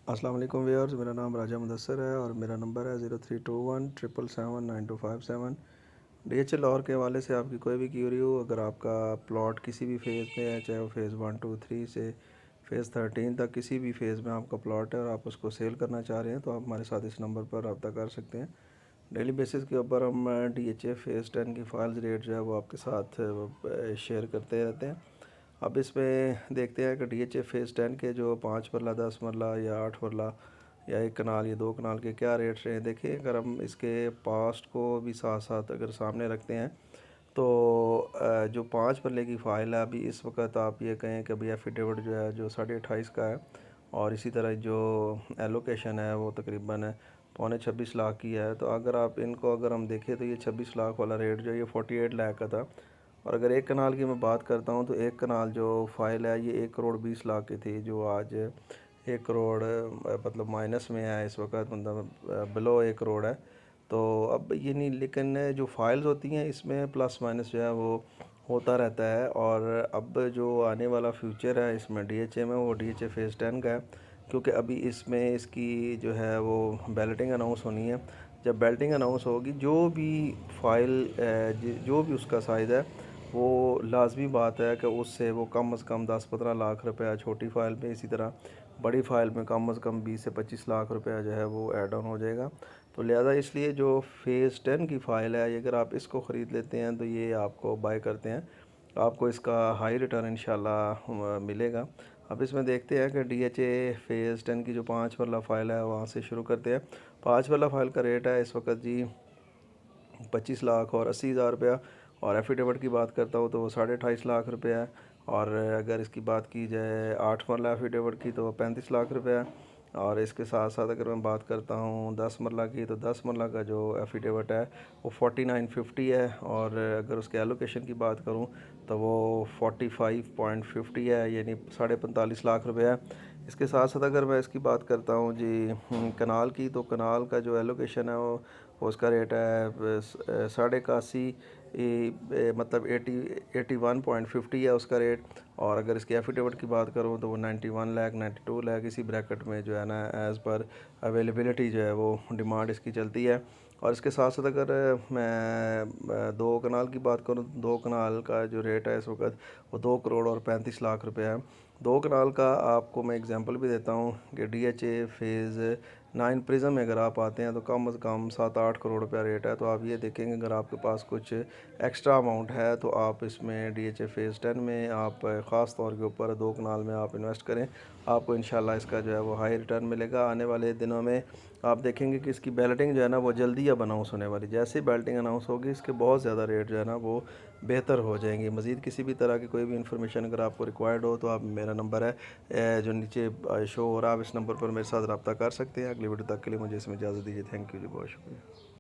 अस्सलाम वालेकुम व्यूअर्स, मेरा नाम राजा मुदस्सर है और मेरा नंबर है 0321 777 9257। DHL लाहौर के हवाले से आपकी कोई भी क्यूरी हो, अगर आपका प्लॉट किसी भी फ़ेज़ में है, चाहे वो फ़ेज़ 1 2 3 से फ़ेज़ 13 तक किसी भी फ़ेज़ में आपका प्लॉट है और आप उसको सेल करना चाह रहे हैं, तो आप हमारे साथ इस नंबर पर रब्ता कर सकते हैं। डेली बेसिस के ऊपर हम DHL फ़ेज़ 10 की फ़ाइल्स रेट जो है वो आपके साथ शेयर करते रहते हैं। अब इसमें देखते हैं कि DHA फ़ेज़ 10 के जो 5 मरला 10 मरला या 8 मरला या 1 कनाल या 2 कनाल के क्या रेट रहे हैं। देखिए, अगर हम इसके पास्ट को भी साथ साथ अगर सामने रखते हैं तो जो 5 मरले की फ़ाइल है, अभी इस वक्त आप ये कहें कि अभी एफिडेविट जो है जो 28.5 का है, और इसी तरह जो एलोकेशन है वो तकरीबन पौने 26 लाख की है। तो अगर आप इनको अगर हम देखें तो ये 26 लाख वाला रेट जो है ये 48 लाख का था। और अगर 1 कनाल की मैं बात करता हूँ तो 1 कनाल जो फ़ाइल है ये 1 करोड़ 20 लाख की थी, जो आज 1 करोड़ मतलब माइनस में है इस वक्त, मतलब बिलो 1 करोड़ है। तो अब ये नहीं, लेकिन जो फाइल्स होती हैं इसमें प्लस माइनस जो है वो होता रहता है। और अब जो आने वाला फ्यूचर है इसमें DHA में, वो DHA फ़ेज़ 10 का है, क्योंकि अभी इसमें इसकी जो है वो बैलेटिंग अनाउंस होनी है। जब बैलेटिंग अनाउंस होगी, जो भी फ़ाइल जो भी उसका साइज़ है, वो लाजमी बात है कि उससे वो कम से कम 10-15 लाख रुपया छोटी फ़ाइल में, इसी तरह बड़ी फ़ाइल में कम से कम 20 से 25 लाख रुपया जो है वो ऐड ऑन हो जाएगा। तो लिहाजा इसलिए जो फ़ेज़ 10 की फ़ाइल है, ये अगर आप इसको ख़रीद लेते हैं तो ये आपको बाय करते हैं, आपको इसका हाई रिटर्न इंशाल्लाह मिलेगा। अब इसमें देखते हैं कि DHA फ़ेज़ 10 की जो 5 वाला फ़ाइल है वहाँ से शुरू करते हैं। 5 वाला फ़ाइल का रेट है इस वक्त जी 25 लाख और 80,000 रुपया। और एफिडेविट की बात करता हूँ तो वो 28.5 लाख रुपया है। और अगर इसकी बात की जाए 8 मरला एफिडेविट की तो वो 35 लाख रुपया है। और इसके साथ साथ अगर मैं बात करता हूँ 10 मरला की, तो 10 मरला का जो एफिडेविट है वो 4950 है। और अगर उसके एलोकेशन की बात करूँ तो वो 45.50 है, यानी 45.5 लाख रुपया है। इसके साथ साथ अगर मैं इसकी बात करता हूँ जी कनाल की, तो कनाल का जो एलोकेशन है वो उसका रेट है 81.5, मतलब 81.50 है उसका रेट। और अगर इसके एफिडेविट की बात करूँ तो वो 91 लाख 92 लाख इसी ब्रैकेट में जो है ना, एज़ पर अवेलेबिलिटी जो है वो डिमांड इसकी चलती है। और इसके साथ साथ अगर मैं 2 कनाल की बात करूँ, 2 कनाल का जो रेट है इस वक्त वो 2 करोड़ और 35 लाख रुपए है। 2 कनाल का आपको मैं एग्जांपल भी देता हूँ कि DHA फ़ेज़ 9 प्रिज्म में अगर आप आते हैं तो कम से कम 7-8 करोड़ रुपया रेट है। तो आप ये देखेंगे, अगर आपके पास कुछ एक्स्ट्रा अमाउंट है तो आप इसमें DHA फ़ेज़ 10 में आप ख़ास तौर के ऊपर 2 कनाल में आप इन्वेस्ट करें, आपको इंशाल्लाह इसका जो है वो हाई रिटर्न मिलेगा। आने वाले दिनों में आप देखेंगे कि इसकी बैलेटिंग जो है ना वो जल्दी अब अनाउंस होने वाली। जैसे ही बैलेटिंग अनाउंस होगी, इसके बहुत ज़्यादा रेट जो है ना वो बेहतर हो जाएंगे। मज़ीद किसी भी तरह की कोई भी इन्फॉर्मेशन अगर आपको रिक्वायर्ड हो तो आप, मेरा नंबर है जो नीचे शो हो रहा है, आप इस नंबर पर मेरे साथ रब्ता कर सकते हैं। अगली वीडियो तक के लिए मुझे इसमें इजाज़त दीजिए। थैंक यू जी, बहुत शुक्रिया।